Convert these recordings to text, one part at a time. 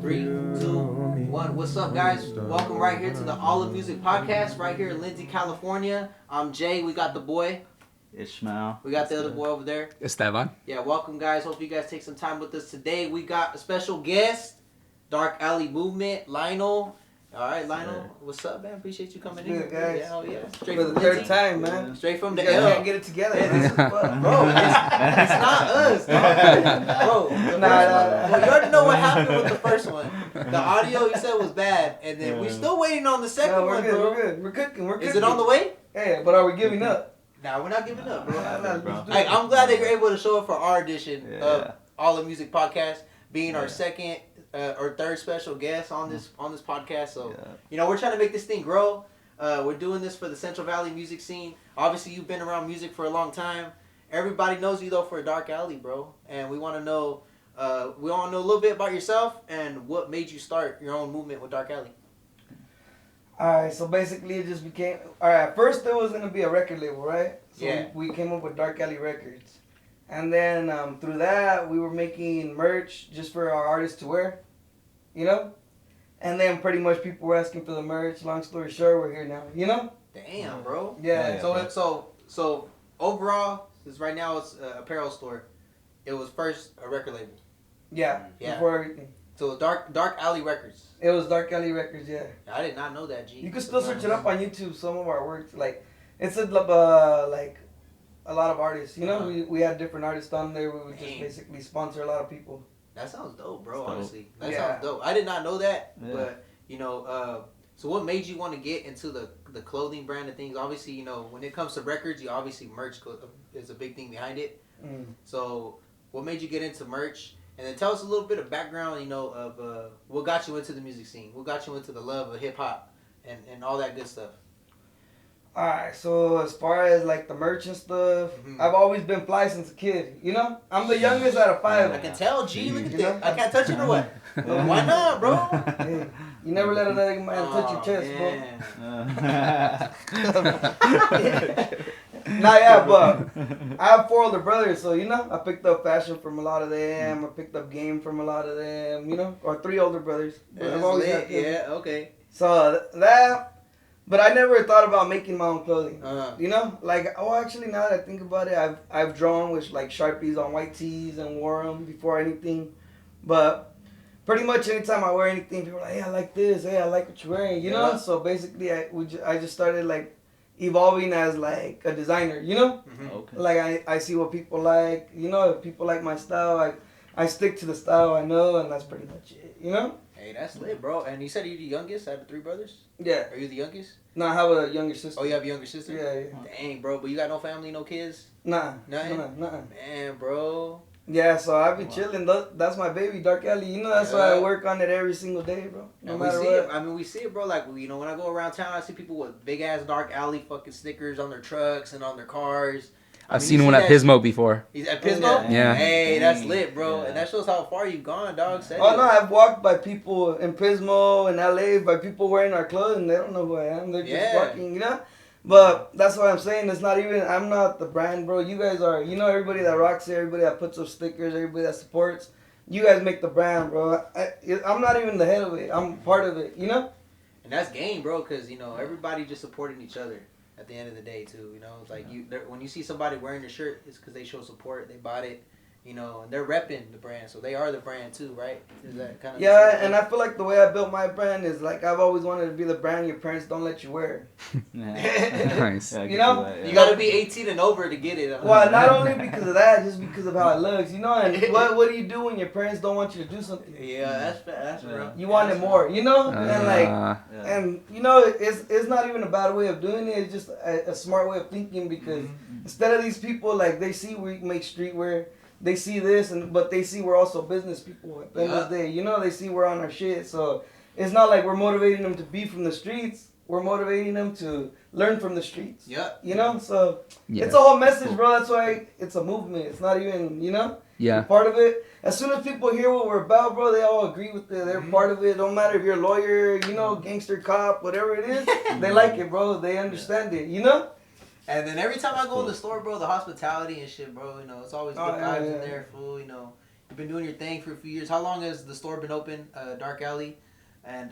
3, 2, 1. What's up, guys? Welcome right here to the Olivemusic podcast, right here in Lindsay, California. I'm Jay. We got the boy Ishmael. We got the other boy over there, Esteban. Yeah, welcome, guys. Hope you guys take some time with us today. We got a special guest, Dark Alley Movement, Lionel. All right, Lionel, what's up, man? Appreciate you coming in. Good, guys. Yeah. Straight for from the third Lindsay. time, man. Straight from You the guys L. can't get it together. Hey, man. this is bro, it's not us, dog. Bro, the Nah. well, you already know what happened with the first one. The audio you said was bad, and then we're still waiting on the second No, we're one, good. bro. We're good. We're cooking. We're cooking. Is it on the way? Hey, but are we giving up? Nah, we're not giving up, bro. Nah, Hey, I'm glad that you're able to show up for our edition of All the Music Podcast, being our second or third special guest on this podcast. So you know, we're trying to make this thing grow. We're doing this for the Central Valley music scene. Obviously, you've been around music for a long time. Everybody knows you though for Dark Alley, bro. And we want to know, a little bit about yourself and what made you start your own movement with Dark Alley. Alright, so basically it just became... Alright, first there was going to be a record label, right? So Yeah. we came up with Dark Alley Records. And then through that, we were making merch just for our artists to wear, you know? And then pretty much people were asking for the merch. Long story short, we're here now, you know? Damn, bro. Yeah. So overall, because right now it's an apparel store, it was first a record label. Yeah, Yeah. before everything. So Dark Alley Records. It was Dark Alley Records, yeah. I did not know that, G. You can still search it up on YouTube. Some of our works, like it's like a lot of artists. You know, we had different artists on there. We would just basically sponsor a lot of people. That sounds dope, bro. That's Honestly, dope. that sounds dope. I did not know that, Yeah. but you know, so what made you want to get into the clothing brand of things? Obviously, you know, when it comes to records, you obviously merch is a big thing behind it. Mm. So, what made you get into merch? And then tell us a little bit of background, you know, of what got you into the music scene, what got you into the love of hip hop, and all that good stuff. Alright, so as far as like the merch and stuff, I've always been fly since a kid. You know, I'm the youngest out of 5. I can tell, G. Look at You that. know? I can't touch it or what? Why not, bro? Hey, you never let another man touch your chest, bro. Nah, yeah, but I have 4 older brothers, so you know, I picked up fashion from a lot of them. I picked up game from a lot of them, you know, or 3 older brothers. I've always had them. Yeah, okay. So that, but I never thought about making my own clothing. Uh-huh. You know, like actually now that I think about it, I've drawn with like Sharpies on white tees and wore them before anything, but pretty much anytime I wear anything, people are like, hey, I like this, hey, I like what you're wearing, you know. So basically, I just started like evolving as like a designer, you know. Mm-hmm. Okay. Like I see what people like, you know. If people like my style, I stick to the style I know, and that's pretty much it, you know. Hey, that's lit, bro. And you said you're the youngest out of 3 brothers? Yeah. Are you the youngest? No, I have a younger sister. Oh, you have a younger sister? Yeah. Dang, bro. But you got no family, no kids? Nah. Nothing? Nah. Man, bro. Yeah, so I be chilling. That's my baby, Dark Alley. You know, that's why I work on it every single day, bro. No And matter we see what. it. I mean, we see it, bro. Like, you know, when I go around town, I see people with big ass Dark Alley fucking stickers on their trucks and on their cars. I've seen one at Pismo before. He's at Pismo? Yeah. Hey, that's lit, bro. And that shows how far you've gone, dog. Oh, no, I've walked by people in Pismo, in LA, by people wearing our clothing. They don't know who I am. They're just walking, you know? But that's what I'm saying. It's not even, I'm not the brand, bro. You guys are, you know, everybody that rocks it, everybody that puts up stickers, everybody that supports. You guys make the brand, bro. I'm not even the head of it. I'm part of it, you know? And that's game, bro, because, you know, everybody just supporting each other at the end of the day, too. You know, it's like when you see somebody wearing the shirt, it's because they show support, they bought it, you know, and they're repping the brand, so they are the brand, too, right? Is that kind of and I feel like the way I built my brand is like I've always wanted to be the brand your parents don't let you wear. Nice. You know? You got to be 18 and over to get it. Well, not only because of that, just because of how it looks, you know. And what do you do when your parents don't want you to do something? Yeah, that's real. You want it more, you know. And like, and you know, it's not even a bad way of doing it. It's just a smart way of thinking because instead of these people like they see we make streetwear. They see this, but they see we're also business people at the end of the day. You know, they see we're on our shit. So it's not like we're motivating them to be from the streets. We're motivating them to learn from the streets. Yeah. You know, so it's a whole message, bro. That's why it's a movement. It's not even, you know, part of it. As soon as people hear what we're about, bro, they all agree with it. They're part of it. Don't matter if you're a lawyer, you know, gangster cop, whatever it is. They like it, bro. They understand it, you know? And then every time I go in the store, bro, the hospitality and shit, bro, you know, it's always good vibes in there, fool, you know. You've been doing your thing for a few years. How long has the store been open, Dark Alley? And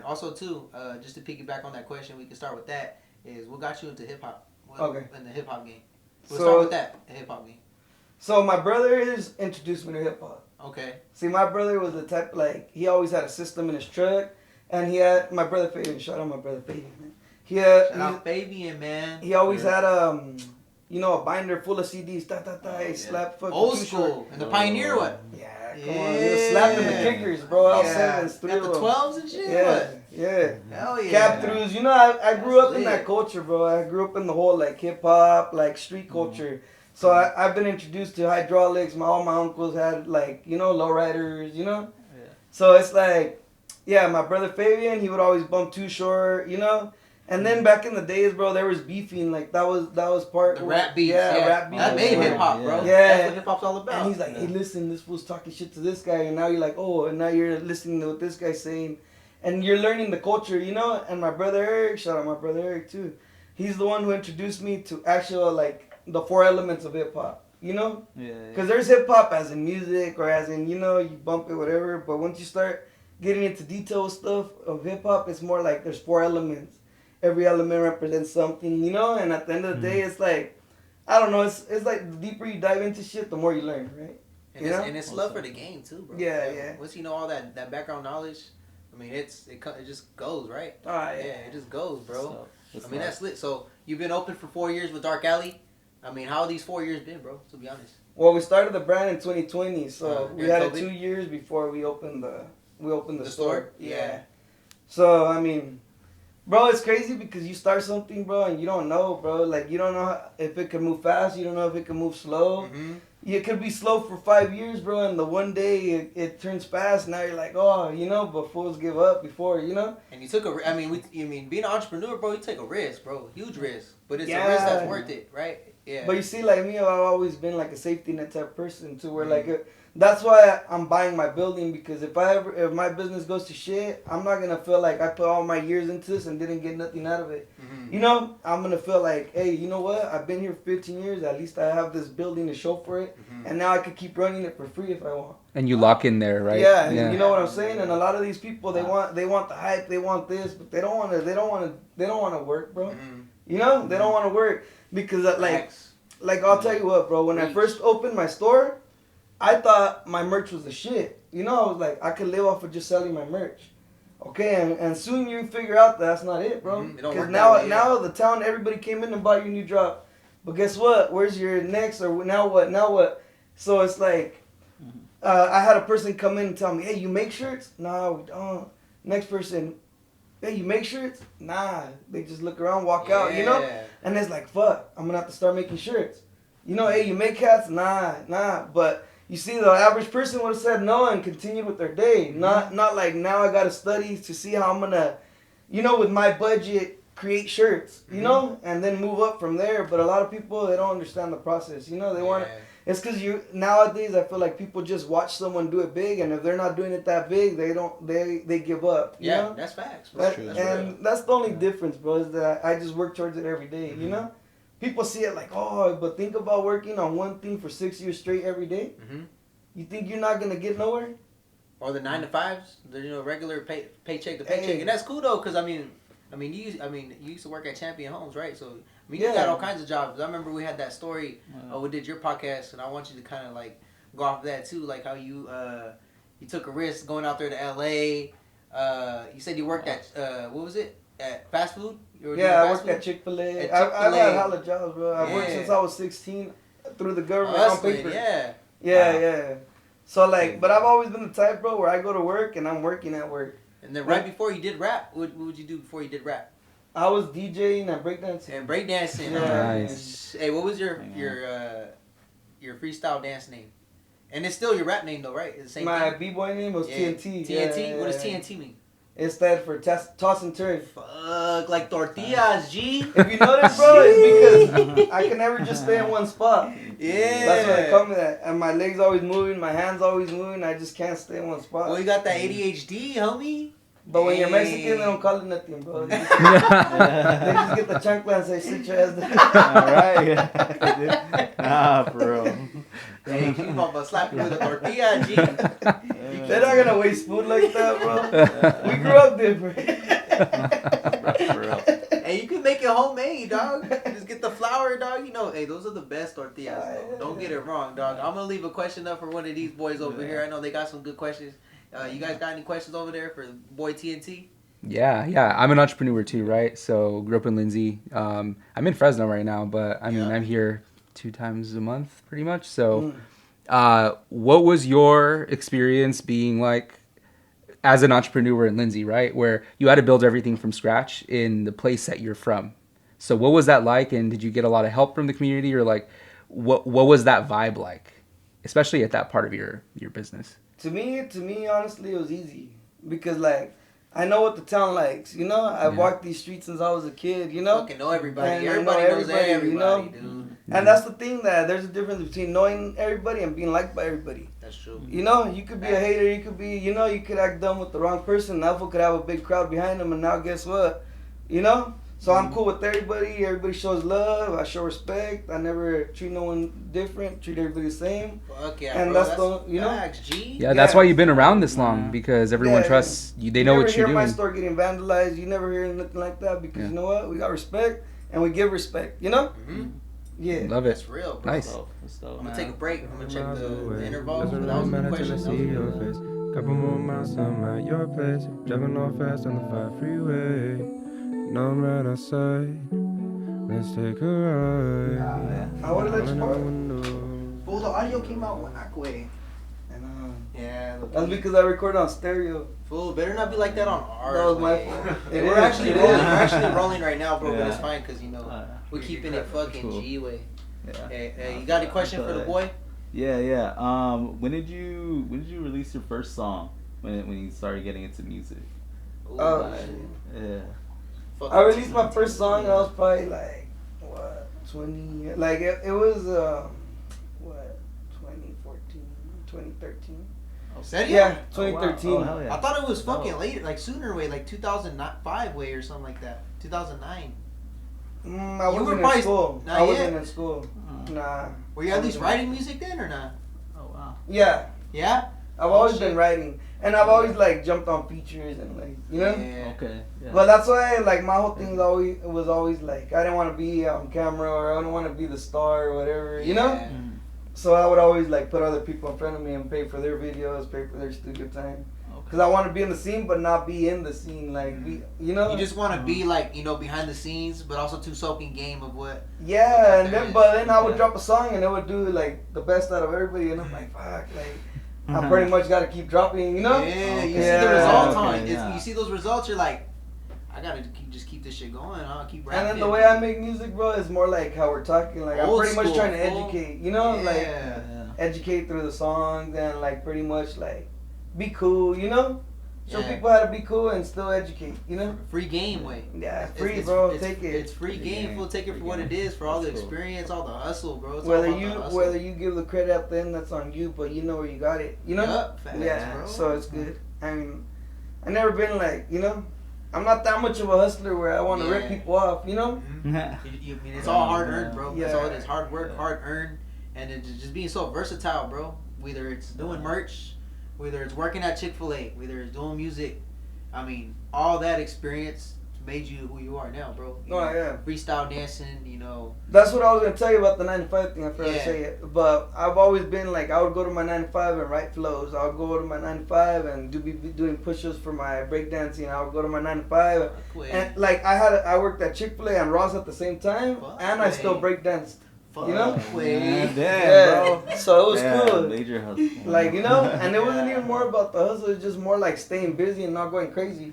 also too, just to piggyback on that question, we can start with that. Is what got you into hip hop? Okay. In the hip hop game. We'll start with that. The hip hop game. So my brothers introduced me to hip hop. Okay. See, my brother was the type, like, he always had a system in his truck, and he had, my brother Fabian, shout out my brother Fabian, man. Shout out Fabian, man. He always had, a binder full of CDs, he slapped fucking old school. And the Pioneer one. Yeah, come on. He was slapping the kickers, bro, L7s, got the 12s and shit? Yeah. Hell yeah. Cap throughs. I grew up in that culture, bro. I grew up in the whole, like, hip-hop, like, street culture. So I've been introduced to hydraulics. All my uncles had, like, lowriders, Yeah. So it's like, my brother Fabian, he would always bump Too Short, And then back in the days, bro, there was beefing. Like, that was part... The rap beats. Rap beats. That made hip-hop, bro. Yeah. That's what hip-hop's all about. And he's like, hey, listen, this fool's talking shit to this guy. And now you're like, oh, and now you're listening to what this guy's saying. And you're learning the culture, And my brother Eric, shout out my brother Eric, too. He's the one who introduced me to actual, like... the 4 elements of hip hop, Because there's hip hop as in music or as in, you bump it, whatever. But once you start getting into detail stuff of hip hop, it's more like there's 4 elements. Every element represents something, And at the end of the day, it's like, I don't know, it's like the deeper you dive into shit, the more you learn, right? And it's love for the game too, bro. Yeah. Once you know all that background knowledge, I mean, it just goes, right? Yeah, it just goes, bro. That's lit. So you've been open for 4 years with Dark Alley. I mean, how have these 4 years been, bro? To be honest. Well, we started the brand in 2020, so we had it 2 years before we opened the store. Yeah. So I mean, bro, it's crazy because you start something, bro, and you don't know, bro. Like, you don't know if it can move fast. You don't know if it can move slow. Mm-hmm. It could be slow for 5 years, bro, and the one day it turns fast. Now you're like, oh, but fools give up before, And you took being an entrepreneur, bro, you take a risk, bro, huge risk, but it's a risk that's worth it, right? Yeah. But you see, like me, I've always been like a safety net type person too, where like that's why I'm buying my building, because if my business goes to shit, I'm not gonna feel like I put all my years into this and didn't get nothing out of it. Mm-hmm. I'm gonna feel like, hey, you know what? I've been here for 15 years. At least I have this building to show for it, and now I could keep running it for free if I want. And you lock in there, right? Yeah. You know what I'm saying? And a lot of these people, they want the hype, they want this, but they don't want to work, bro. Mm-hmm. They don't want to work because like I'll tell you what, bro. When I first opened my store, I thought my merch was the shit. I was like, I could live off of just selling my merch. Okay, and soon you figure out that's not it, bro. Because now the town, everybody came in and bought your new drop. But guess what? Where's your next? Or now what? So it's like, I had a person come in and tell me, hey, you make shirts? Nah, we don't. Next person, hey, you make shirts? Nah. They just look around, walk out, And it's like, fuck, I'm going to have to start making shirts. Hey, you make hats? Nah. But you see, the average person would have said no and continued with their day. Not like, now I got to study to see how I'm going to, with my budget, create shirts, and then move up from there. But a lot of people, they don't understand the process. They want to. It's because nowadays I feel like people just watch someone do it big, and if they're not doing it that big, they give up. Yeah, that's facts. That's the only difference, bro, is that I just work towards it every day. People see it like, oh, but think about working on one thing for 6 years straight every day. Mm-hmm. You think you're not gonna get nowhere? Or the 9 to 5s, the regular paycheck to paycheck, and that's cool though, because you used to work at Champion Homes, right? So you got all kinds of jobs. I remember we had that story. We did your podcast, and I want you to kind of like go off of that too, like how you took a risk going out there to LA. You said you worked at what was it? At fast food? I worked at Chick-fil-A. I've had hella jobs, bro. I worked since I was 16 through the government on paper. Yeah. So like, but I've always been the type, bro, where I go to work and I'm working at work. And then right before you did rap, what would you do before you did rap? I was DJing and breakdancing. Nice. Hey, what was your freestyle dance name? And it's still your rap name though, right? It's the same My thing? B-boy name was TNT. TNT? What does TNT mean? It stands for toss and turn. Fuck, like tortillas, G. If you notice, bro, it's because I can never just stay in one spot. Yeah. That's what I come to that. And my legs always moving, my hands always moving. I just can't stay in one spot. Well, you got that ADHD, homie. But when you're Mexican, they don't call it nothing, bro. They just get the chancla and say, sit your ass down. All right. Nah, bro. Hey, keep on slapping with a tortilla, G. They're not gonna waste food like that, bro. We grew up different. For real. Hey, you can make it homemade, dog. Just get the flour, dog. You know, hey, those are the best tortillas, though. Don't get it wrong, dog. I'm gonna leave a question up for one of these boys over here. I know they got some good questions. You guys got any questions over there for boy TNT? Yeah. I'm an entrepreneur too, right? So grew up in Lindsay. I'm in Fresno right now, but I mean, I'm here 2 times a month pretty much. So what was your experience being like as an entrepreneur in Lindsay, right? Where you had to build everything from scratch in the place that you're from. So what was that like? And did you get a lot of help from the community, or like what was that vibe like, especially at that part of your business? To me, honestly, it was easy because like I know what the town likes. You know, I've walked these streets since I was a kid. You know, fucking know everybody. Everybody knows everybody, you know? Dude. And that's the thing, that there's a difference between knowing everybody and being liked by everybody. That's true. You know, you could be a hater. You could be, you know, you could act dumb with the wrong person. That fool could have a big crowd behind him, and now guess what? You know. So I'm cool with everybody. Everybody shows love. I show respect. I never treat no one different. Treat everybody the same. Fuck yeah, and bro. that's the, you know. Facts, G. Yeah, that's why you've been around this long, because everyone trusts you. They know what you're doing. You never hear my store getting vandalized. You never hear anything like that because you know what? We got respect and we give respect. You know. Mm-hmm. Yeah. Love it. That's real, bro. Nice. I'm gonna take a break. I'm gonna check the intervals. But that was a good question. Couple more miles, I'm at your place. Driving all fast on the 5 freeway. No, I'm right outside. Let's take a ride. I wanna let you know. Well, the audio came out whack way. Yeah. That's because I recorded on stereo. Fool, better not be like that on ours. That was my fault. We're actually rolling. We're actually rolling right now, bro. But it's fine because you know we're keeping it fucking G way. Yeah. Hey, you got any question for the boy? Yeah. When did you release your first song? When you started getting into music? Yeah. I released my first song. I was probably like 20. Like it was 2014, 2013. Yeah, 2013. Oh, hell yeah. I thought it was fucking later, like sooner way, like 2005 way or something like that. 2009. I wasn't in school. I wasn't in school. Nah. Were you at least writing music then or not? Oh wow. Yeah. Yeah? I've always been writing. And I've always like jumped on features and like, you know? Yeah. Okay. Yeah. But that's why like my whole thing was always like I didn't want to be on camera or I don't want to be the star or whatever, you know? So I would always like put other people in front of me and pay for their videos, pay for their studio time. Because I want to be in the scene but not be in the scene, like be, you know? You just want to be like, you know, behind the scenes but also to soak in game of what. Yeah, and then but then I would drop a song and it would do like the best out of everybody and I'm like, fuck, like I pretty much got to keep dropping, you know? Yeah, you see the results on it. You see those results, you're like, I got to just keep this shit going. I'll keep rapping. And then the way I make music, bro, is more like how we're talking. Like, I'm pretty much trying to educate, you know? Like, educate through the songs and, like, pretty much, like, be cool, you know? Show people how to be cool and still educate, you know? Free game, way. Yeah, free, bro. Take it. It's free game. We'll take it for what it is, for all the experience, all the hustle, bro. It's whether you give the credit at the end, that's on you, but you know where you got it, you know? Facts, bro. So it's good. I mean, I never been like, you know? I'm not that much of a hustler where I want to rip people off, you know? I mean, it's all hard earned, bro. That's all it is. Hard work, hard earned, and it's just being so versatile, bro. Whether it's doing merch, whether it's working at Chick-fil-A, whether it's doing music. I mean, all that experience made you who you are now, bro. You know, freestyle dancing, you know. That's what I was going to tell you about the 9 to 5 thing. I forgot to say it. But I've always been like, I would go to my 9 to 5 and write flows. I would go to my 9 to 5 and be doing push-ups for my breakdancing. I would go to my 9 to 5. And like, I worked at Chick-fil-A and Ross at the same time. And I still breakdanced. You know? Damn, bro. So it was cool. Major hustle. Like, you know? And it wasn't even more about the hustle. It's just more like staying busy and not going crazy.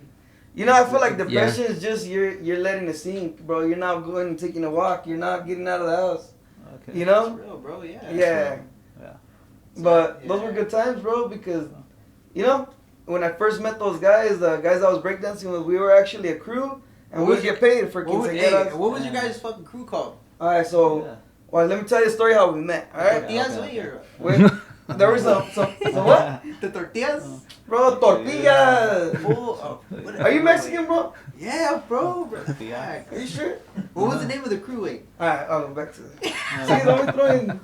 You know, I feel like depression is just you're letting it sink, bro. You're not going and taking a walk. You're not getting out of the house. Okay. You know? That's real, bro. Yeah. Yeah. But those were good times, bro, because, you know, when I first met those guys, the guys I was breakdancing with, we were actually a crew, and we would get paid for quinceañeras. What was your guys' fucking crew called? All right, so... Well, let me tell you a story how we met. All right. There was some what? The tortillas? Bro, tortillas. Oh, Are you Mexican, bro? Yeah, bro. Yeah. Are you sure? What was the name of the crew? Wait. Alright, I'll go back to it. See, don't be throwing.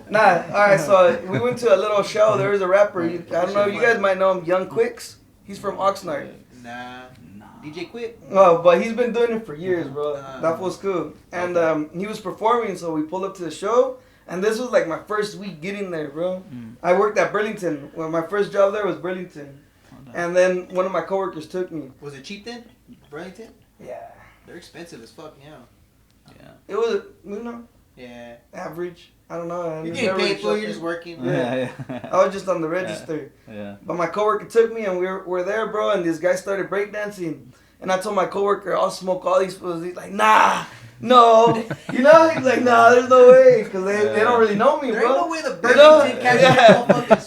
Nah, alright, so we went to a little show. There was a rapper. I don't know, you guys might know him, Young Quicks. He's from Oxnard. Nah. DJ Quick? No, but he's been doing it for years, bro. That was cool. And he was performing, so we pulled up to the show. And this was like my first week getting there, bro. I worked at Burlington. Well, my first job there was Burlington. And then one of my coworkers took me. Was it cheap then? Burlington? Yeah. They're expensive as fuck, yeah. Yeah. It was, Yeah. average. I don't know. You're getting paid for it, you're just working. Yeah. I was just on the register. Yeah. But my coworker took me and we were there, bro, and this guy started breakdancing. And I told my coworker, I'll smoke all these fools. He's like, nah, no. He's like, nah, there's no way. Because they don't really know me, There bro. ain't no way the Burlington catches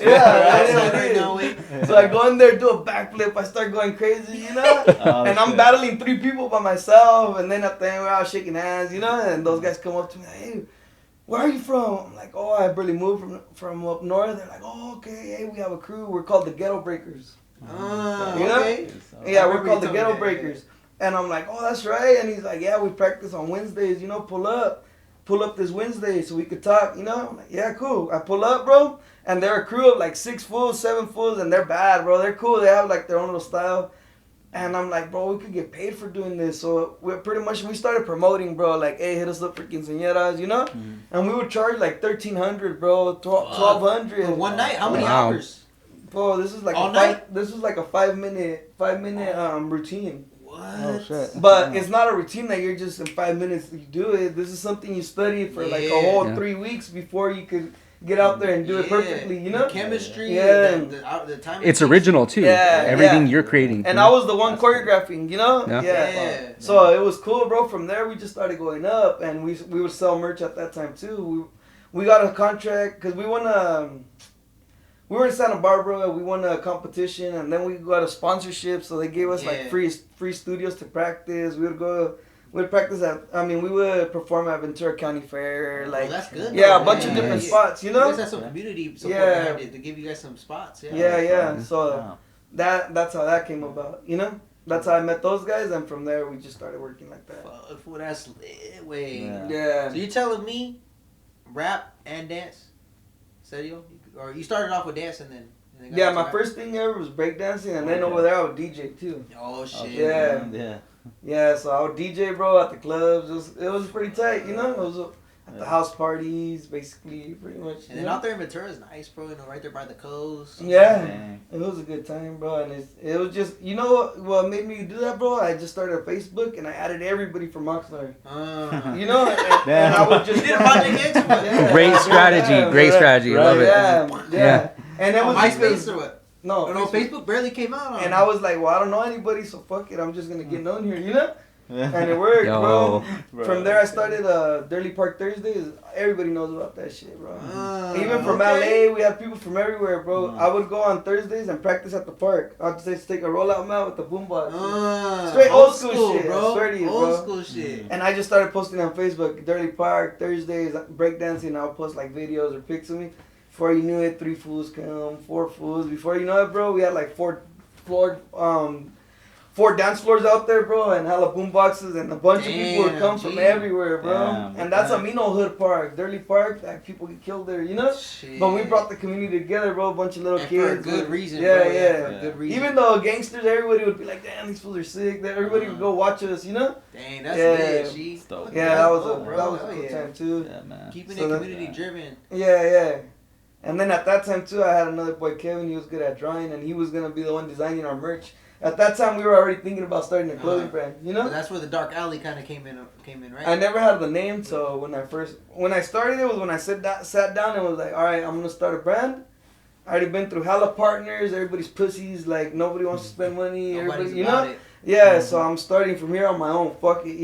So I go in there, do a backflip. I start going crazy, and I'm battling 3 people by myself. And then at the end, we're out shaking hands, and those guys come up to me like, hey, where are you from? I'm like, oh, I barely moved from up north. They're like, oh, okay, hey, we have a crew. We're called the Ghetto Breakers. Okay. Yeah, we're called the Ghetto Breakers. And I'm like, oh, that's right. And he's like, yeah, we practice on Wednesdays, pull up this Wednesday so we could talk, I'm like, yeah, cool. I pull up, bro, and they're a crew of like 6 fools, 7 fools, and they're bad, bro. They're cool. They have like their own little style. And I'm like, bro, we could get paid for doing this. So we started promoting, bro, like, hey, hit us up for quinceañeras, And we would charge like $1,300, bro, $1,200. For one night? How many hours? Bro, this was like all night. This was like a 5-minute routine. What? Oh shit! But it's not a routine that you're just in 5 minutes you do it. This is something you study for like a whole 3 weeks before you could get out there and do it perfectly. The chemistry. Yeah. The time. It's original too. Yeah. Everything you're creating. And I was the one choreographing. Yeah. So it was cool, bro. From there, we just started going up, and we would sell merch at that time too. We got a contract because we won a. We were in Santa Barbara. We won a competition, and then we got a sponsorship. So they gave us like free studios to practice. We would practice we would perform at Ventura County Fair. Like, that's good. Yeah, a bunch of different spots. You guys have some community support behind it to give you guys some spots. Yeah. So that's how that came about. That's how I met those guys, and from there we just started working like that. Fuck, that's lit. Wait. Yeah. So you're telling me, rap and dance? Serio? Or you started off with dance and then yeah, my first thing ever was breakdancing, and then over there I would DJ too. Oh shit. Yeah, so I would DJ, bro, at the clubs. It was pretty tight, It was at the house parties, basically, pretty much. And then out there in Ventura is nice, bro. Right there by the coast. Yeah, it was a good time, bro. And it was just, what made me do that, bro? I just started a Facebook and I added everybody from Oxnard. And I would just. You did a project X, Great strategy. Great strategy. Right, Love it. Yeah. And it was MySpace or what? No, Facebook barely came out. And I was like, well, I don't know anybody, so fuck it. I'm just gonna get known here, And it worked, bro. From there, I started Dirty Park Thursdays. Everybody knows about that shit, bro. Even from LA, we have people from everywhere, bro. I would go on Thursdays and practice at the park. I'd just take a rollout mat with the boombox. Straight old school shit, bro. bro. Old school shit. And I just started posting on Facebook, Dirty Park Thursdays, breakdancing. I'll post like videos or pics of me. Before you knew it, 3 fools come, 4 fools. Before you know it, bro, we had like 4 dance floors out there, bro, and hella boom boxes, and a bunch of people would come from everywhere, bro. And that's a Mino Hood Park, Dirty Park. Like, people get killed there, Shit. But we brought the community together, bro. A bunch of little kids. For a good reason, yeah, bro. Yeah. For a good reason. Even though gangsters, everybody would be like, damn, these fools are sick. Everybody would go watch us, Dang, that's lit, G. Yeah, that was a cool time too. Yeah, man. Keeping it community driven. Yeah. And then at that time too, I had another boy, Kevin. He was good at drawing, and he was gonna be the one designing our merch. At that time, we were already thinking about starting a clothing brand. But that's where the Dark Alley kind of came in, right? I never had the name, so when I started it was when I sat down and was like, all right, I'm gonna start a brand. I already been through hella partners. Everybody's pussies. Like, nobody wants to spend money. Nobody's Everybody, about it. Yeah, so I'm starting from here on my own. Fuck it,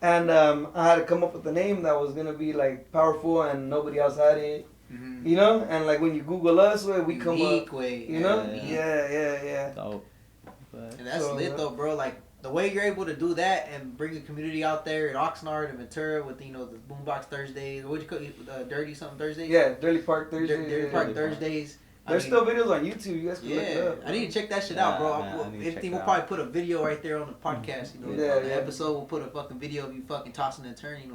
And I had to come up with a name that was gonna be like powerful and nobody else had it. And like when you Google us, we come up. Way. Yeah. Dope. And that's lit though, bro. Like the way you're able to do that and bring a community out there in Oxnard and Ventura with, you know, the Boombox Thursdays, what do you call it, Dirty something Thursdays? Yeah, Dirty Park Thursdays. Dirty Park Thursdays. There's still videos on YouTube. You guys can look it up. I need to check that shit out, bro. Anything, we'll probably put a video right there on the podcast. You know, on the episode, we'll put a fucking video of you fucking tossing and turning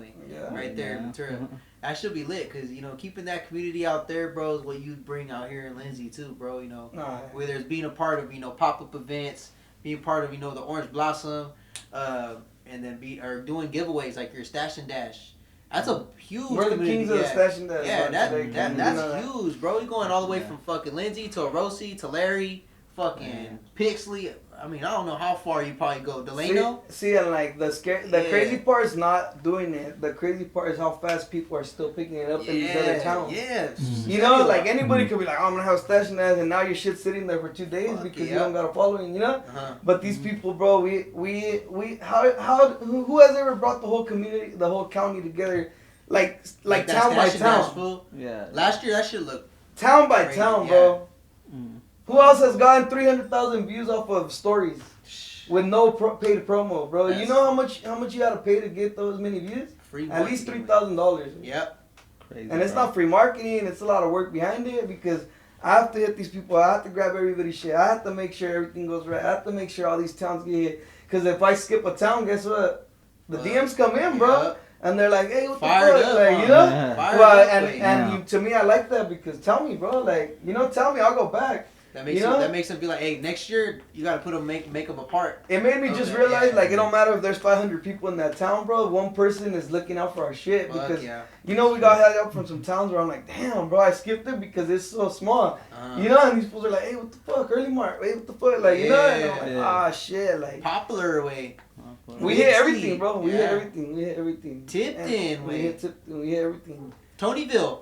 right there in Ventura. That should be lit, because, you know, keeping that community out there, bro, is what you bring out here in Lindsay, too, bro. You know, whether it's being a part of, you know, pop-up events, being part of, you know, the Orange Blossom, and then doing giveaways like your Stash and Dash. That's a huge We're the community. kings of the Stash and Dash. Yeah, that's huge, bro. You're going all the way from fucking Lindsay to Orosi to Larry, fucking Pixley. I mean, I don't know how far you probably go. Delano? See, and like the crazy part is not doing it. The crazy part is how fast people are still picking it up in these other towns. Yeah. You know, like anybody could be like, oh, I'm gonna have a Stash and Dash, and now your shit's sitting there for 2 days because you don't got a following, you know? But these people, bro, who has ever brought the whole community, the whole county together, like town by town? Yeah. Last year, that shit looked town by town, bro. Who else has gotten 300,000 views off of stories with no paid promo, bro? You know how much you had to pay to get those many views? At least $3,000. Yep. Crazy, and it's not free marketing. It's a lot of work behind it because I have to hit these people. I have to grab everybody's shit. I have to make sure everything goes right. I have to make sure all these towns get hit. Because if I skip a town, guess what? The DMs come in, bro. And they're like, hey, what the fuck? Like, you know? To me, I like that because tell me, bro. Like, you know, tell me. I'll go back. That makes them feel like, hey, next year you gotta make them apart. It made me just realize, like, it don't matter if there's 500 people in that town, bro. One person is looking out for our shit because you know we got help from some towns where I'm like, damn, bro, I skipped it because it's so small. You know, and these fools are like, hey, what the fuck, early mark, hey, what the fuck, like, you know, and I'm like, shit, like popular way. We hit everything, bro. We hit everything. Tipton, we hit everything. Tonyville.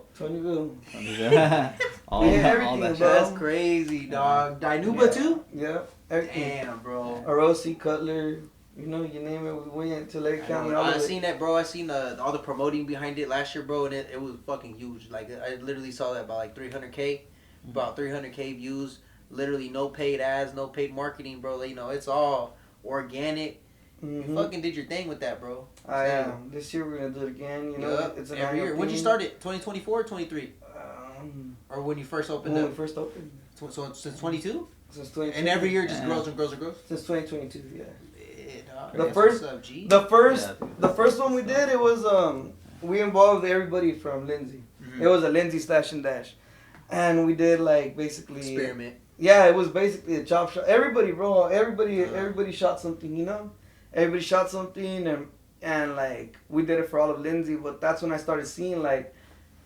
All that shit. That's crazy, dog. Dinuba too? Yeah. Everything. Damn, bro. Orosi, Cutler, you know, you name it, we went to Lake County. I seen that, bro. I seen all the promoting behind it last year, bro, and it was fucking huge. Like, I literally saw that about like 300K, about 300K views. Literally no paid ads, no paid marketing, bro. Like, you know, it's all organic. You fucking did your thing with that, bro. I am. This year we're gonna do it again. You know, it's an every year. When'd you start it? 2024 or 23? Or when you first opened up? When we first opened. So since 22? Since 2022. And every year just grows and grows and grows? Since 2022, yeah. Dog. The first one we did, it was we involved everybody from Lindsay. It was a Lindsay Stash and Dash, and we did like basically experiment. Yeah, it was basically a chop shop. Everybody, bro, everybody shot something, you know. Everybody shot something, and like we did it for all of Lindsay. But that's when I started seeing like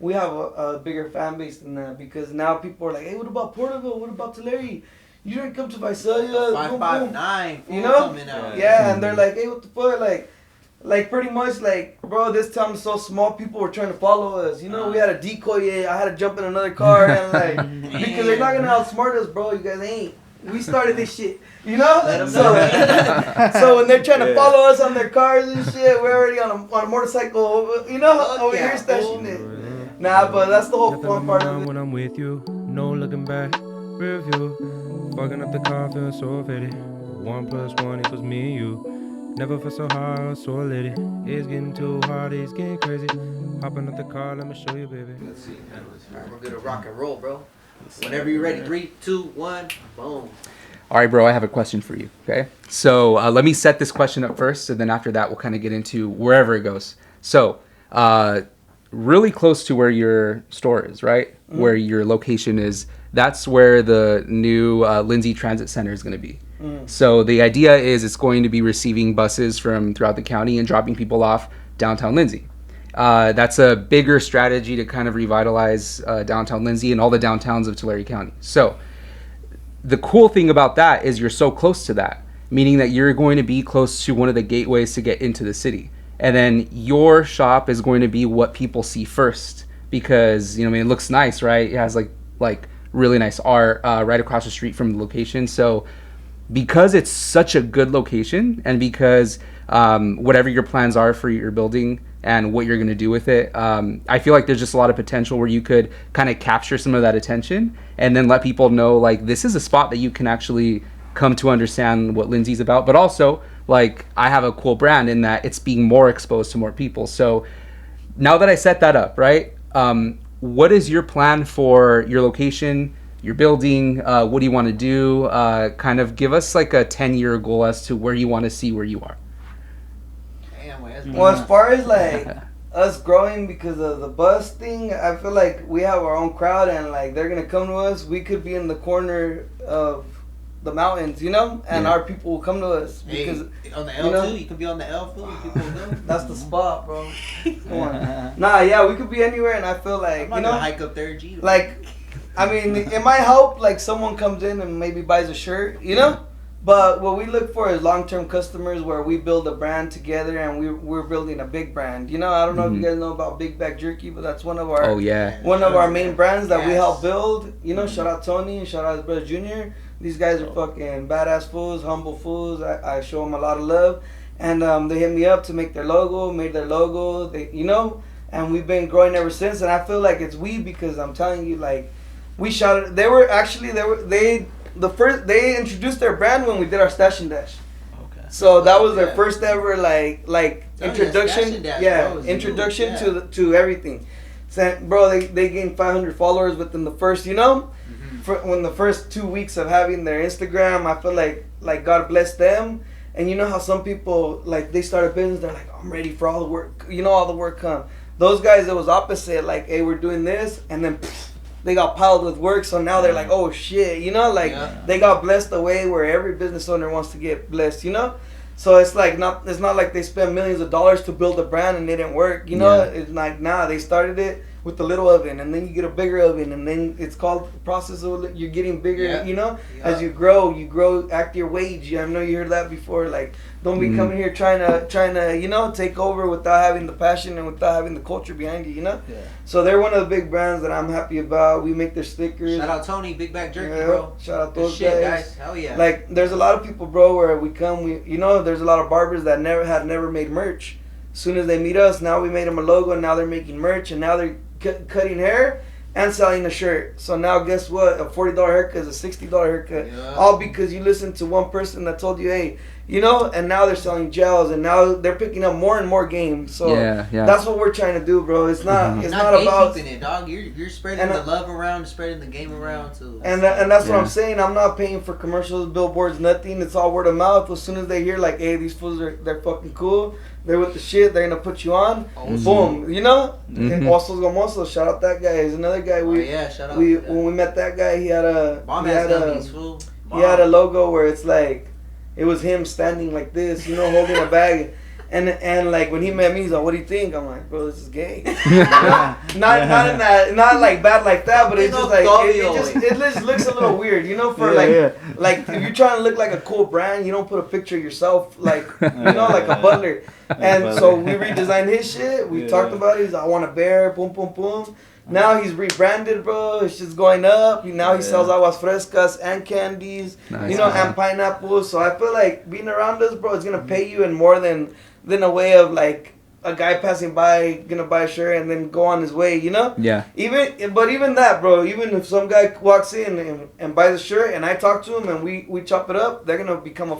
we have a bigger fan base than that because now people are like, hey, what about Porterville? What about Tulare? You didn't come to Visalia. 559, you know? Coming out. Yeah, and they're like, hey, what the fuck? Like pretty much like, bro, this town is so small. People were trying to follow us. You know, we had a decoy. I had to jump in another car and like because they're not gonna outsmart us, bro. You guys ain't. We started this shit, you know. So when they're trying to follow us on their cars and shit, we're already on a motorcycle, you know, over here stashing it. Nah, but that's the whole fun part of it. When I'm with you, no looking back, review. Fucking up the car, feeling so fitted. 1 + 1 = me and you. Never felt so hard, so lit. It's getting too hard, it's getting crazy. Hopping up the car, let me show you, baby. Let's see. Alright, we're gonna rock and roll, bro. Whenever you're ready, 3, 2, 1, boom. All right, bro, I have a question for you, okay? So let me set this question up first, and then after that, we'll kind of get into wherever it goes. So really close to where your store is, right? Where your location is, that's where the new Lindsay Transit Center is going to be. So the idea is it's going to be receiving buses from throughout the county and dropping people off downtown Lindsay. That's a bigger strategy to kind of revitalize downtown Lindsay and all the downtowns of Tulare County. So the cool thing about that is you're so close to that, meaning that you're going to be close to one of the gateways to get into the city. And then your shop is going to be what people see first because, you know, I mean, it looks nice, right? It has like really nice art right across the street from the location. So because it's such a good location and because whatever your plans are for your building and what you're going to do with it, I feel like there's just a lot of potential where you could kind of capture some of that attention and then let people know like this is a spot that you can actually come to understand what Lindsay's about, but also like I have a cool brand in that it's being more exposed to more people. So now that I set that up, right? What is your plan for your location, your building? What do you want to do? Kind of give us like a 10-year goal as to where you want to see where you are. Well, as far as like us growing because of the bus thing, I feel like we have our own crowd and like they're gonna come to us. We could be in the corner of the mountains, you know, and our people will come to us because on the L too. You could be on the L too. People will go. That's the spot, bro. Come on. Nah, yeah, we could be anywhere, and I feel like I'm not gonna hike up there, G. Like, I mean, it might help. Like someone comes in and maybe buys a shirt, you know. But what we look for is long-term customers where we build a brand together and we're building a big brand. You know, I don't know if you guys know about Big Back Jerky, but that's one of our one of our main brands that we help build. You know, shout out Tony, shout out his brother Junior. These guys are fucking badass fools, humble fools. I show them a lot of love, and they hit me up to make their logo, made their logo. They, you know, and we've been growing ever since. And I feel like it's because I'm telling you, like, we shouted. They introduced their brand when we did our Stash and Dash. Okay. So that was their first ever like introduction. Introduction to everything. So, bro, they gained 500 followers within the first, you know, when the first 2 weeks of having their Instagram. I feel like God bless them. And you know how some people like they start a business, they're like, I'm ready for all the work. You know, all the work come. Those guys, it was opposite. Like, hey, we're doing this, and then. They got piled with work, so now they're like, oh shit, you know, like they got blessed the way where every business owner wants to get blessed, you know. So it's like it's not like they spent millions of dollars to build a brand and it didn't work, you know. It's like they started it with the little oven, and then you get a bigger oven, and then it's called the process of you're getting bigger, you know. As you grow, act your wage. I know you heard that before. Like, don't be coming here trying to you know take over without having the passion and without having the culture behind you, you know. So they're one of the big brands that I'm happy about. We make their stickers. Shout out Tony, Big Back Jerky, bro. Shout out those guys. Hell yeah. Like, there's a lot of people, bro, where you know, there's a lot of barbers that never made merch. As soon as they meet us, now we made them a logo, and now they're making merch, and now they're cutting hair and selling a shirt. So now guess what? A $40 haircut is a $60 haircut. All because you listened to one person that told you, hey, you know, and now they're selling gels, and now they're picking up more and more games. So that's what we're trying to do, bro. It's not about it, dog. You're spreading the love around, spreading the game around too. And that's what I'm saying. I'm not paying for commercials, billboards, nothing. It's all word of mouth. As soon as they hear like, hey, these fools they're fucking cool. They're with the shit. They're gonna put you on. Boom. You know. And Osos Gomosos. Shout out that guy. He's another guy. Shout out. When we met that guy, he had a logo where it's like. It was him standing like this, you know, holding a bag. And like when he met me, he's like, "What do you think?" I'm like, "Bro, this is gay." not in that, not like bad like that, but it's just like it just looks a little weird, you know. For like if you're trying to look like a cool brand, you don't put a picture of yourself like you know like a butler. And so we redesigned his shit. We talked about it. He's like, "I want a bear." Boom, boom, boom. Now he's rebranded, bro. It's just going up. Now he sells aguas frescas and candies, you know, and pineapples. So I feel like being around us, bro, it's gonna pay you in more than a way of like a guy passing by gonna buy a shirt and then go on his way, you know. Even that, bro. Even if some guy walks in and buys a shirt and I talk to him and we chop it up, they're gonna become a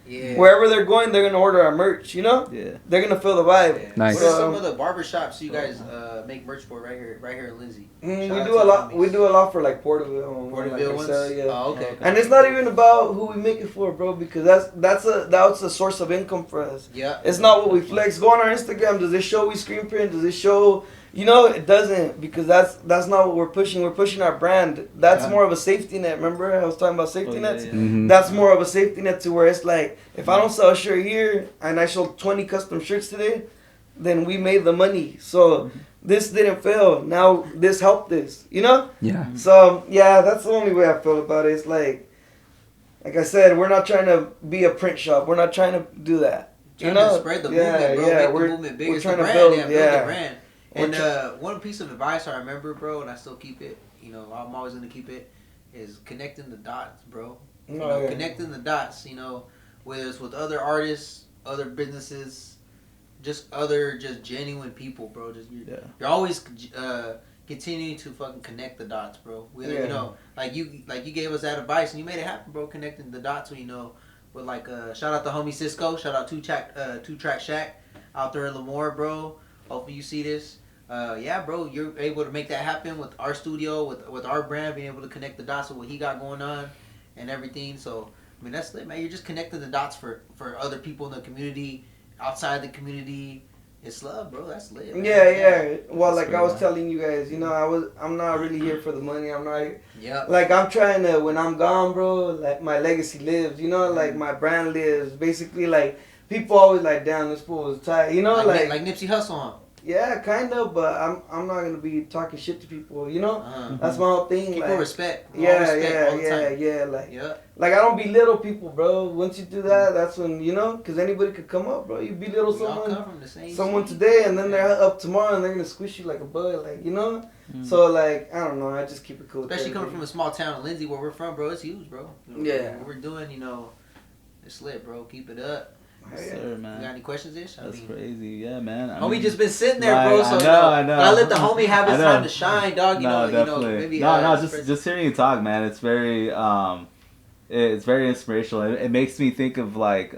here. Wherever they're going, they're gonna order our merch. You know, they're gonna feel the vibe. Nice. What are some of the barbershops you guys make merch for right here in Lindsay? We do a lot. We do a lot for like Porterville. Porterville ones. Oh, okay. And it's not even about who we make it for, bro, because that's a source of income for us. Yeah. It's not what we flex. Go on our Instagram. Does it show we screen print? Does it show? You know, it doesn't, because that's not what we're pushing. We're pushing our brand. That's more of a safety net. Remember I was talking about safety nets? That's more of a safety net to where it's like, if I don't sell a shirt here and I sold 20 custom shirts today, then we made the money. So this didn't fail. Now this helped this, you know? Yeah. So, yeah, that's the only way I feel about it. It's like I said, we're not trying to be a print shop. We're not trying to do that. Trying to spread the movement, bro. Make the movement bigger. We're trying to build the brand. And one piece of advice I remember, bro, and I still keep it, you know, I'm always going to keep it, is connecting the dots, bro. Connecting the dots, you know, whether it's with other artists, other businesses, just genuine people, bro. You're always continuing to fucking connect the dots, bro. Whether, you know, like you gave us that advice and you made it happen, bro, connecting the dots when, you know, with like shout out to homie Cisco, shout out Two Track Shack out there in Lemoore, bro. Hopefully you see this. Yeah, bro, you're able to make that happen with our studio, with our brand, being able to connect the dots with what he got going on and everything. So I mean, that's lit, man. You're just connecting the dots for other people in the community, outside the community. It's love, bro. That's lit. Man. Yeah. Well, that's like I was telling you guys, you know, I'm not really here for the money. I'm not. Yeah. Like I'm trying to, when I'm gone, bro. Like my legacy lives. You know, like my brand lives. Basically, like people always like, damn, this fool was tight. You know, like Nipsey Hussle, huh? Yeah, kind of, but I'm not gonna be talking shit to people, you know. That's my whole thing. People like, respect. Yeah. Like I don't belittle people, bro. Once you do that, that's when because anybody could come up, bro. You belittle someone today, and then they're up tomorrow, and they're gonna squish you like a bug, like So like I don't know, I just keep it cool. Especially coming from a small town in Lindsay, where we're from, bro. It's huge, bro. What we're doing, it's lit, bro. Keep it up. Yes, sir, man. You got any questions, Ish? That's crazy. Yeah, man. Homie just been sitting there, bro. So I know. I let the homie have his time to shine, dog. Definitely. Just hearing you talk, man. It's very inspirational. It makes me think of like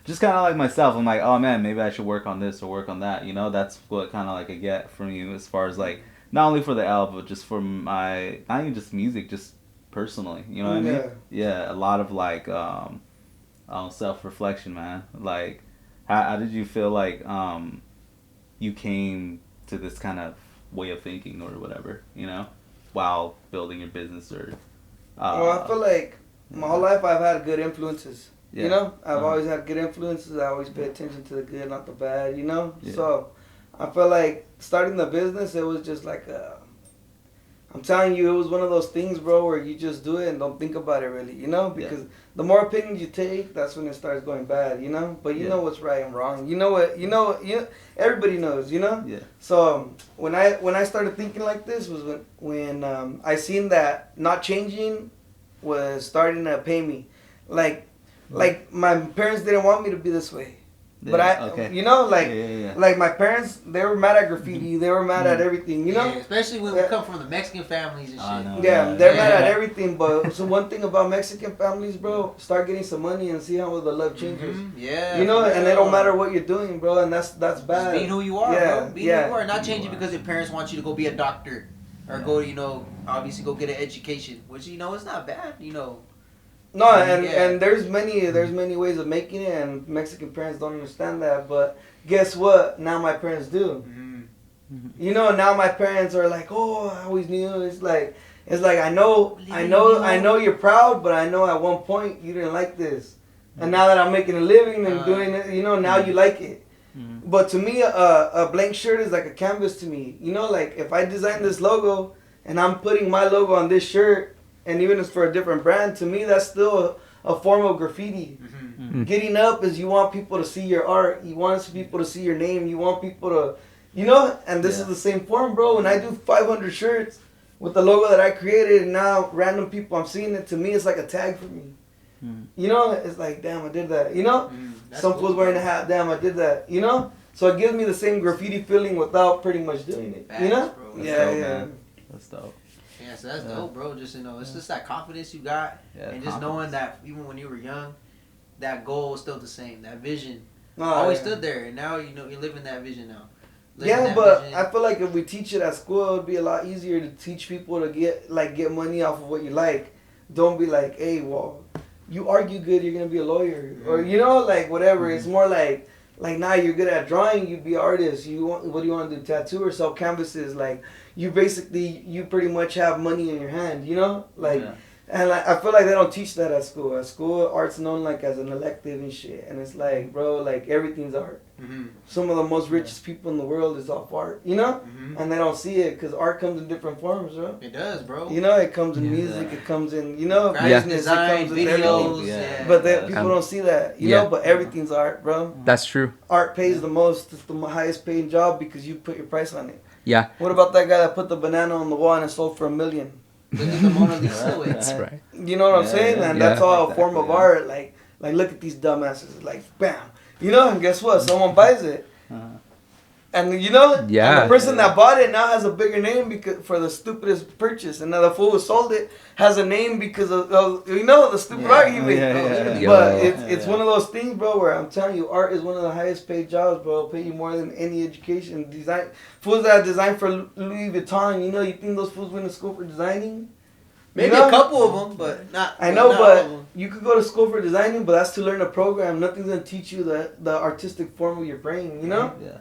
just kind of like myself. I'm like, oh man, maybe I should work on this or work on that. That's what kind of like I get from you as far as like not only for the album, but just for my not even just music, just personally. You know what I mean? Yeah, a lot of like self-reflection, man. Like how did you feel like you came to this kind of way of thinking or whatever, while building your business or well, I feel like my whole life I've had good influences. I've always had good influences. I always pay attention to the good, not the bad, So I feel like starting the business, it was just like I'm telling you, it was one of those things, bro, where you just do it and don't think about it really, because the more opinions you take, that's when it starts going bad, But you know what's right and wrong. Everybody knows, Yeah. So when I started thinking like this was when I seen that not changing was starting to pay me, like my parents didn't want me to be this way. But like my parents, they were mad at graffiti. They were mad at everything, Yeah, especially when we come from the Mexican families and shit. They're mad at everything. But so one thing about Mexican families, bro, start getting some money and see how the love changes. Yeah. And it don't matter what you're doing, bro, and that's bad. Just being who you are, bro. Being who you are, not changing because your parents want you to go be a doctor or go, obviously go get an education, which it's not bad, No, and there's many ways of making it, and Mexican parents don't understand that. But guess what? Now my parents do. Now my parents are like, oh, I always knew. It's like I know you're proud, but I know at one point you didn't like this, and now that I'm making a living and doing it, now you like it. But to me, a blank shirt is like a canvas to me. Like if I design this logo and I'm putting my logo on this shirt. And even if it's for a different brand, to me, that's still a form of graffiti. Getting up is you want people to see your art. You want people to see your name. You want people to, and this is the same form, bro. When I do 500 shirts with the logo that I created and now random people, I'm seeing it, to me, it's like a tag for me. It's like, damn, I did that. Some fools wearing a hat, damn, I did that. So it gives me the same graffiti feeling without pretty much doing it. Bro. That's dope. Yeah, so that's dope, bro. Just it's just that confidence you got, and just knowing that even when you were young, that goal was still the same. That vision always stood there, and now you're living that vision now. But I feel like if we teach it at school, it would be a lot easier to teach people to get money off of what you like. Don't be like, hey, well, you argue good, you're gonna be a lawyer, or whatever. It's more like now you're good at drawing, you'd be an artist. What do you want to do? Tattoo or sell canvases? Like you pretty much have money in your hand, And I feel like they don't teach that at school. At school, art's known like as an elective and shit, and it's like, bro, like everything's art. Some of the most richest people in the world is off art, and they don't see it because art comes in different forms, bro. It does, bro. It comes in music, it comes in, business, design, it comes videos, in everything. But people don't see that, But everything's art, bro. That's true. Art pays the most. It's the highest paying job because you put your price on it. Yeah. What about that guy that put the banana on the wall and it sold for $1 million? Look at the Mona Lisa. That's right. You know what I'm saying? And that's all a form of art. Like look at these dumbasses. Like, bam. And guess what? Someone buys it. And you know, and Yeah. the person that bought it now has a bigger name because for the stupidest purchase, and now the fool who sold it has a name because of the stupid art he made. But it's one of those things, bro, where I'm telling you, art is one of the highest paid jobs, bro. It'll pay you more than any education. Design fools that design for Louis Vuitton, you know, you think those fools went to school for designing? Maybe a couple of them, but not. I know, not but all of them. you could go to school for designing, but that's to learn a program. Nothing's gonna teach you the artistic form of your brain, you know? Yeah.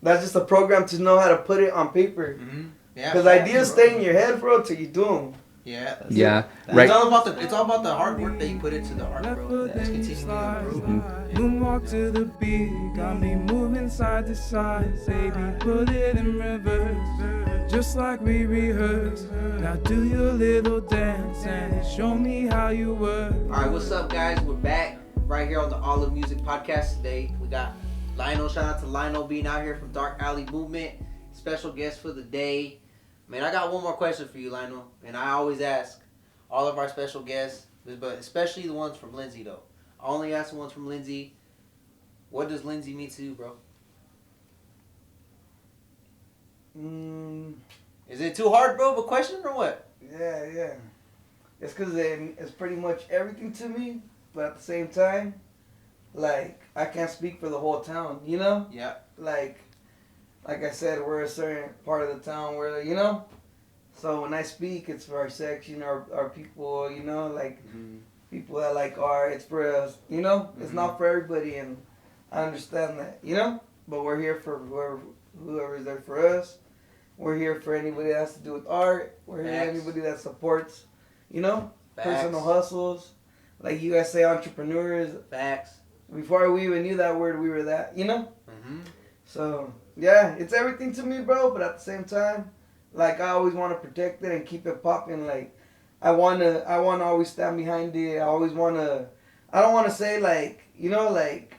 That's just a program to know how to put it on paper. Mm-hmm. Yeah. Because ideas stay in your head, bro, till you do them. Yeah. Yeah. It's Right. all about the hard work that you put into the art, bro. That's continuing to improve. Moonwalk to the beat, got me moving side to side. Baby, put it in reverse, just like we rehearsed. Now do your little dance and show me how you work. All right, what's up, guys? We're back right here on the Olivemusic podcast today. We got Lionel. Shout out to Lionel being out here from Dark Alley Movement. Special guest for the day. Man, I got one more question for you, Lionel. And I always ask all of our special guests, but especially the ones from Lindsay, though. I only ask the ones from Lindsay. What does Lindsay mean to you, bro? Is it too hard, bro, of a question or what? Yeah. It's because it's pretty much everything to me, but at the same time, like, I can't speak for the whole town, you know? Yeah. Like I said, we're a certain part of the town where, you know? So when I speak, it's for our section, our people, you know? Like, people that like art, it's for us, you know? It's not for everybody, and I understand that, you know? But we're here for whoever's there for us. We're here for anybody that has to do with art. We're here for anybody that supports, you know? Personal hustles. Like you guys say, entrepreneurs. Facts. Before we even knew that word, we were that, you know? Mm-hmm. So, yeah, it's everything to me, bro. But at the same time, like, I always want to protect it and keep it popping. Like, I want to always stand behind it. I don't want to say, like, you know, like,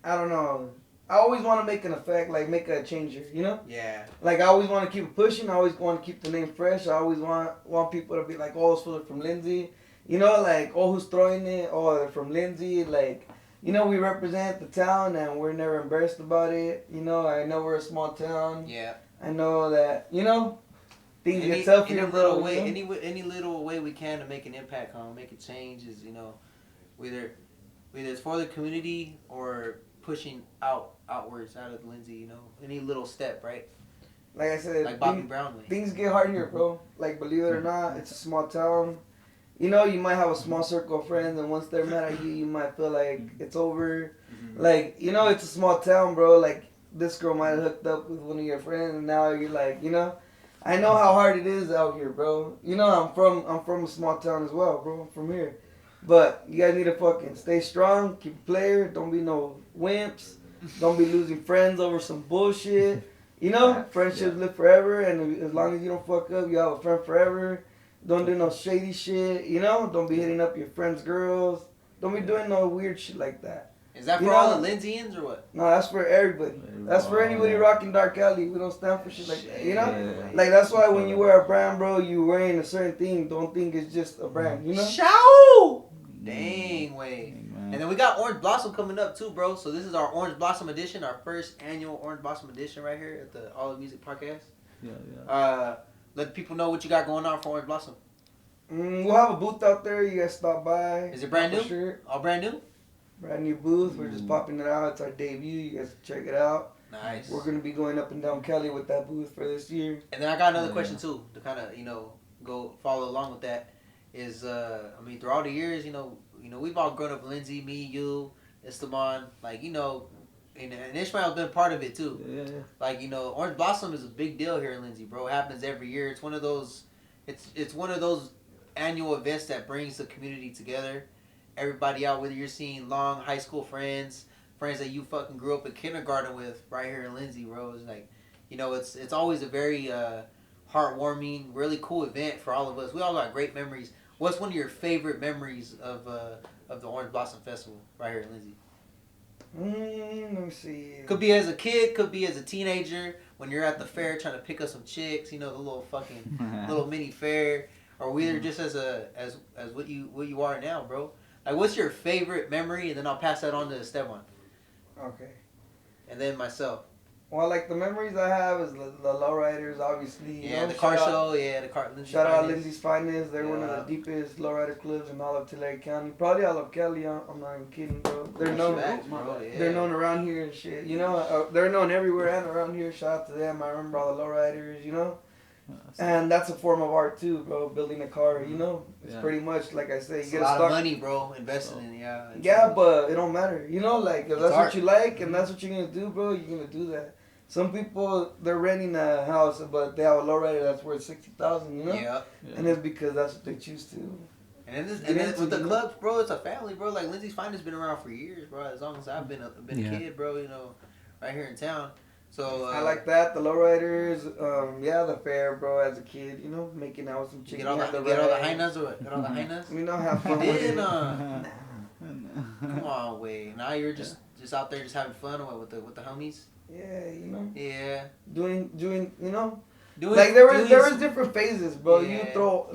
I don't know. I always want to make an effect, like, make a changer, you know? Yeah. Like, I always want to keep it pushing. I always want to keep the name fresh. I always want people to be like, oh, it's full from Lindsay. You know, like, oh, who's throwing it? Oh, they're from Lindsay. Like, you know, we represent the town and we're never embarrassed about it. You know, I know we're a small town. Yeah. I know that, you know, things get tough here, bro. Any little way we can to make an impact on, make a change is, you know, whether it's for the community or pushing outwards out of Lindsay, you know, any little step, right? Like I said, like Bobby Brownlee. Things get hard here, bro. Like, believe it or not, it's a small town. You know, you might have a small circle of friends, and once they're mad at you, you might feel like it's over. Mm-hmm. Like, you know, it's a small town, bro. Like, this girl might have hooked up with one of your friends, and now you're like, you know, I know how hard it is out here, bro. You know, I'm from a small town as well, bro. I'm from here. But you guys need to fucking stay strong, keep a player, don't be no wimps, don't be losing friends over some bullshit. You know, friendships live forever, and as long as you don't fuck up, you have a friend forever. Don't do no shady shit, you know? Don't be hitting up your friends' girls. Don't be doing no weird shit like that. Is that for all the Lindsayans or what? No, that's for everybody. That's for anybody rocking Dark Alley. We don't stand for shit like that, you know? Yeah. Like, that's why when you wear a brand, bro, you wearing a certain thing. Don't think it's just a brand, you know? Show! Dang way. And then we got Orange Blossom coming up too, bro. So this is our Orange Blossom edition, our first annual Orange Blossom edition right here at the Olivemusic podcast. Yeah. Let people know what you got going on for Orange Blossom. We'll have a booth out there. You guys stop by. Is it brand new? Sure. All brand new? Brand new booth. We're just popping it out. It's our debut. You guys can check it out. Nice. We're going to be going up and down Cali with that booth for this year. And then I got another question too to kind of, you know, go follow along with that. Is I mean, through all the years, you know, we've all grown up. Lindsay, me, you, Esteban, like, you know, and Ishmael's been part of it too. Yeah. Like, you know, Orange Blossom is a big deal here in Lindsay, bro. It happens every year. It's one of those, it's one of those annual events that brings the community together. Everybody out, whether you're seeing long high school friends that you fucking grew up in kindergarten with, right here in Lindsay, bro. It's like, you know, it's always a very heartwarming, really cool event for all of us. We all got great memories. What's one of your favorite memories of the Orange Blossom Festival right here in Lindsay? Let me see. Could be as a kid, could be as a teenager when you're at the fair trying to pick up some chicks, you know, the little fucking little mini fair, or either just as what you are now, bro. Like, what's your favorite memory? And then I'll pass that on to Esteban. Okay. And then myself. Well, like the memories I have is the lowriders, obviously. Yeah, the car show. The car. Shout out Lindsay's Finest. They're one of the deepest lowrider clubs in all of Tulare County. Probably all of Cali. I'm not even kidding, bro. They're known. They're known around here and shit. You know, they're known everywhere and around here. Shout out to them. I remember all the lowriders. You know. And that's a form of art too, bro. Building a car, you know, it's pretty much like I say. You get a lot of money, bro. Investing in Yeah, but it don't matter, you know. Like if that's what you like and that's what you're gonna do, bro, you're gonna do that. Some people they're renting a house, but they have a lowrider that's worth $60,000, you know. Yeah. And it's because that's what they choose to. And with the clubs, bro, it's a family, bro. Like Lindsay's Finest been around for years, bro. As long as I've been a kid, bro. You know, right here in town. So I like that, the lowriders, the fair, bro. As a kid, you know, making out with some chicks. Get all the hyenas or what? Get all the hyenas. You know, have fun. Come on, wait. Now you're just out there just having fun with the homies. Yeah, you know. Yeah. Doing, you know. Like there was different phases, bro. Yeah. You throw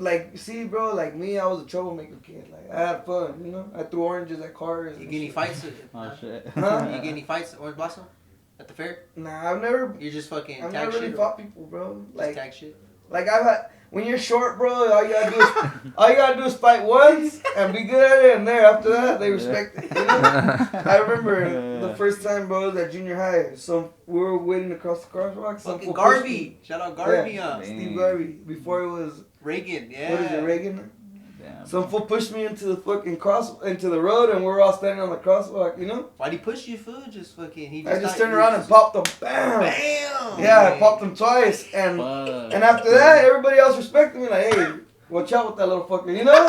bro. Like me, I was a troublemaker kid. Like I had fun, you know. I threw oranges at cars. You get any fights? Oh shit. Huh? You get any fights at Orange Blossom? At the fair? Nah, I've never. You just fucking. I've never really fought people, bro. Like tag shit. Like I've had. When you're short, bro, all you gotta do is fight once and be good at it, and there after that they respect it. You know? I remember the first time, bro, was at junior high. So we were waiting across the crosswalk. Fucking Garvey, shout out Garvey, Steve Garvey. Before it was Reagan. Yeah. What is it, Reagan? Damn. Some fool pushed me into the fucking into the road, and we're all standing on the crosswalk. You know? Why'd he push you, fool? Just fucking. I just turned around and popped him. Bam! Bam! Yeah, I popped him twice, and after that, everybody else respected me. Like, hey, watch out with that little fucker, you know?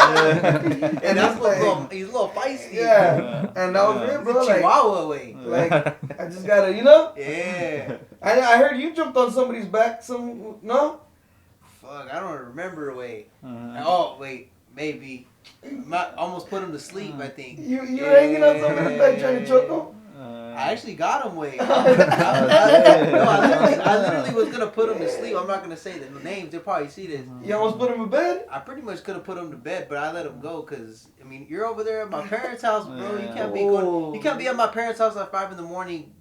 And that's like, he's a little feisty. Yeah, and that was it, bro. Like, Chihuahua way. Like, I just gotta, you know? Yeah. I heard you jumped on somebody's back. No? Fuck, I don't remember. Wait. Oh, wait. Maybe. Almost put him to sleep, I think. You were hanging on somebody's back trying to choke him? I actually got him, wait. I literally was going to put him to sleep. I'm not going to say the names. They'll probably see this. You almost put him to bed? I pretty much could have put him to bed, but I let him go because, I mean, you're over there at my parents' house, bro. You can't be at my parents' house at 5 a.m.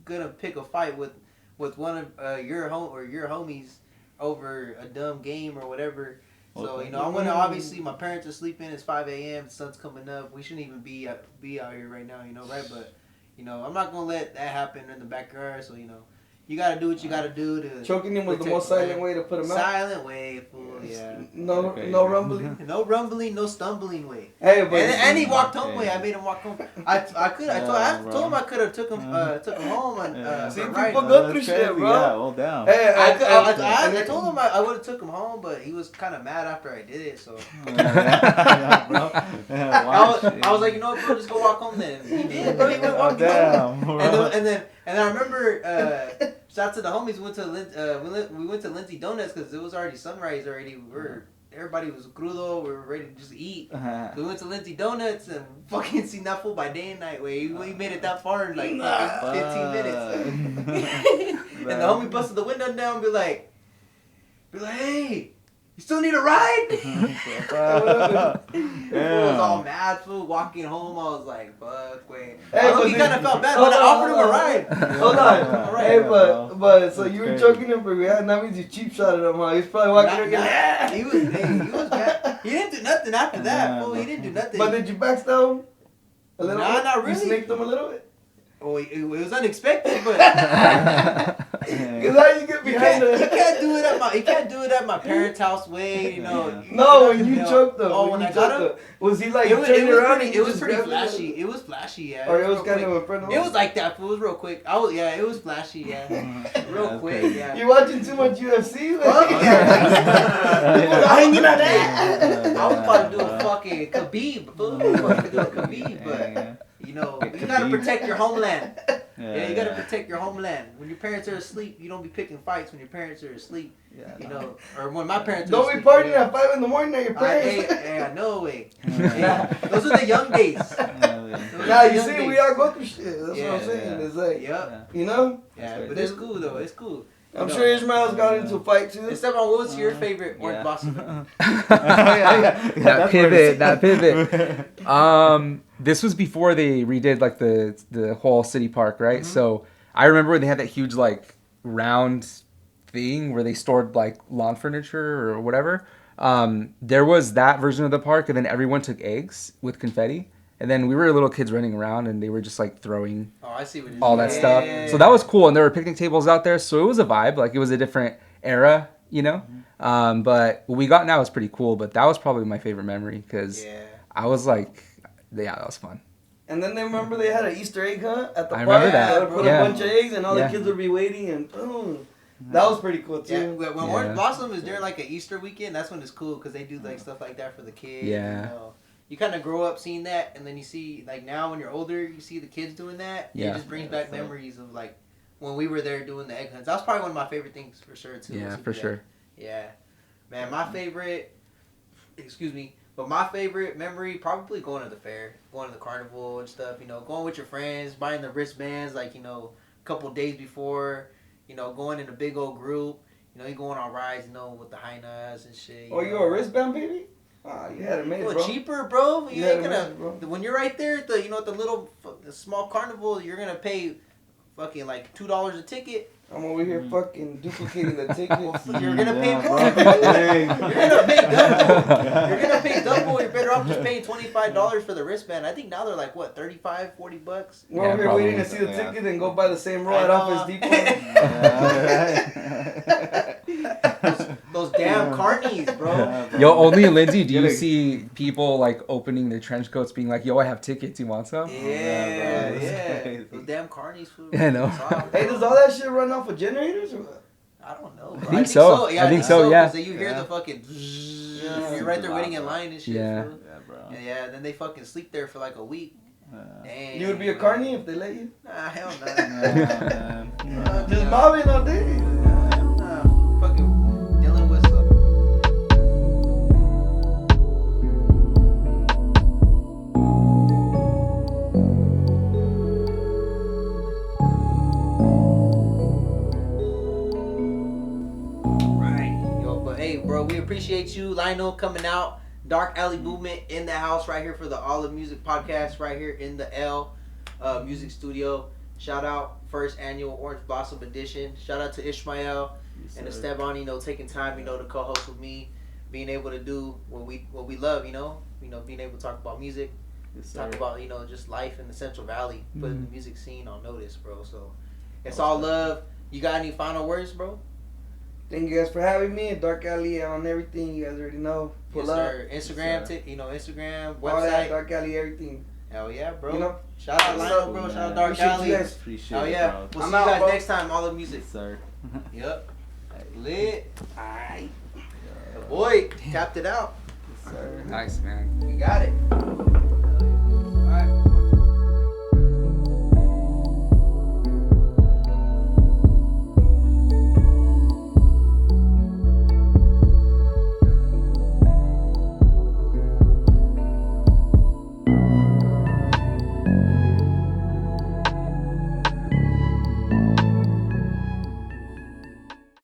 going to pick a fight with one of your homies over a dumb game or whatever. So, you know, I want to, obviously, my parents are sleeping, it's 5 a.m., the sun's coming up, we shouldn't even be out here right now, you know, right? But, you know, I'm not going to let that happen in the backyard, so, you know, you got to do what you got to do to... Choking him was the most silent way to put him out? Silent way, fool, yeah. No rumbling? No rumbling, no stumbling way. Hey, but... And he walked home way, I made him walk home. I told him I could have took him home on... See, people go through shit, bro. Yeah, well, damn. Hey, I told him I would have took him home, but he was kind of mad after I did it, so... I was like, you know what, bro, just go walk home then. He did, bro, he went walking home. And I remember, shout out to the homies, we went to Lindsay Donuts because it was already sunrise already. Everybody was crudo, we were ready to just eat. So we went to Lindsay Donuts and fucking seen that fool by day and night. We made it that far in like 15 minutes. And the homie busted the window down and be like, hey, you still need a ride? I was all mad, fool. Walking home, I was like, fuck, wait. Hey, he kind of felt bad, but I offered him a ride. Hold on. Hey, but so you were choking him for that means you cheap shotted him, huh? He's probably walking again. He was bad. He didn't do nothing after that, fool. He didn't do nothing. But did you backstab him a little bit? Nah, not really. You snaked him a little bit? Oh, it was unexpected, but because how you get behind he can't do it at my parents' house way, you know. No, when you choked him. Oh, when I got him, was he like turning around? It was pretty flashy. It was flashy, yeah. Or it was kind of in front of him. It was like that. It was real quick. It was flashy, yeah. Real quick, yeah. You watching too much UFC? Hanging on that. I was about to do a fucking Khabib, but. You know, you gotta protect your homeland. Yeah, you gotta protect your homeland. When your parents are asleep, you don't be picking fights when your parents are asleep. Yeah, you know, or when my parents are asleep. Don't be partying at 5 a.m. at your parents. No way. Those are the young days. Nah, you see, we all go through shit. That's what I'm saying. It's like, you know? Yeah, but it's cool though. It's cool. I'm sure Ishmael's got into a fight too. Esteban, what was your favorite Orange Blossom? That pivot. This was before they redid like the whole city park, right? Mm-hmm. So I remember when they had that huge like round thing where they stored like lawn furniture or whatever. There was that version of the park, and then everyone took eggs with confetti. And then we were little kids running around, and they were just like throwing all that stuff. So that was cool, and there were picnic tables out there, so it was a vibe. Like it was a different era, you know. But what we got now is pretty cool. But that was probably my favorite memory because I was like, yeah, that was fun. And then they remember they had an Easter egg hunt at the park. I remember that. They would put a bunch of eggs, and all the kids would be waiting, and boom. That was pretty cool too. Yeah, when Orange Blossom is during like an Easter weekend, that's when it's cool because they do like stuff like that for the kids. Yeah. You know? You kind of grow up seeing that, and then you see like now when you're older, you see the kids doing that. Yeah. It just brings back memories of like when we were there doing the egg hunts. That was probably one of my favorite things for sure too. Yeah, for sure. Yeah, man, my favorite. But my favorite memory probably going to the fair, going to the carnival and stuff. You know, going with your friends, buying the wristbands like a couple days before. You know, going in a big old group. You know, you going on rides. You know, with the high-nas and shit. You a wristband baby? Ah, you had it made, bro. Cheaper, bro. You ain't gonna. Made, when you're right there at the at the small carnival, you're gonna pay fucking like $2 a ticket. I'm over here fucking duplicating the tickets. You're gonna pay more. You're gonna pay double. You're gonna pay double. You're better off just paying $25 for the wristband. I think now they're like what, $35, $40. We're over here waiting to see the ticket and go buy the same roll at Office Depot. Those damn carnies, bro. Yo, only in Lindsay do you see people like opening their trench coats, being like, "Yo, I have tickets. You want some?" Yeah. Those damn carnies, food. I know. Hey, does all that shit run off of generators or what? I don't know. I think so. Yeah, I think so. Yeah. Because you hear the fucking. You're right there waiting in line and shit. Yeah. Bro. Yeah. Then they fucking sleep there for like a week. Dang, you would be a carny if they let you? Nah, hell no. Just mobbing all day. Fucking dealing with some. Right, yo, but hey, bro, we appreciate you, Lionel, coming out. Dark Alley Movement in the house right here for the Olivemusic podcast right here in the L Music Studio. Shout out first annual Orange Blossom edition. Shout out to Ishmael and Esteban, taking time, to co-host with me, being able to do what we love, being able to talk about music, talk about, just life in the Central Valley, putting the music scene on notice, bro. So it's all love. You got any final words, bro? Thank you guys for having me. Dark Alley on everything. You guys already know. Pull up. Instagram, Instagram, website. All that, Dark Alley, everything. Hell yeah, bro. Shout out Lionel, bro. Shout out Dark Appreciate Alley. You guys. Appreciate Hell yeah. It, we'll see you guys next time. Olivemusic. Yes, sir. Yep. Lit. Alright. The boy tapped it out. Yes, sir. Nice, man. We got it.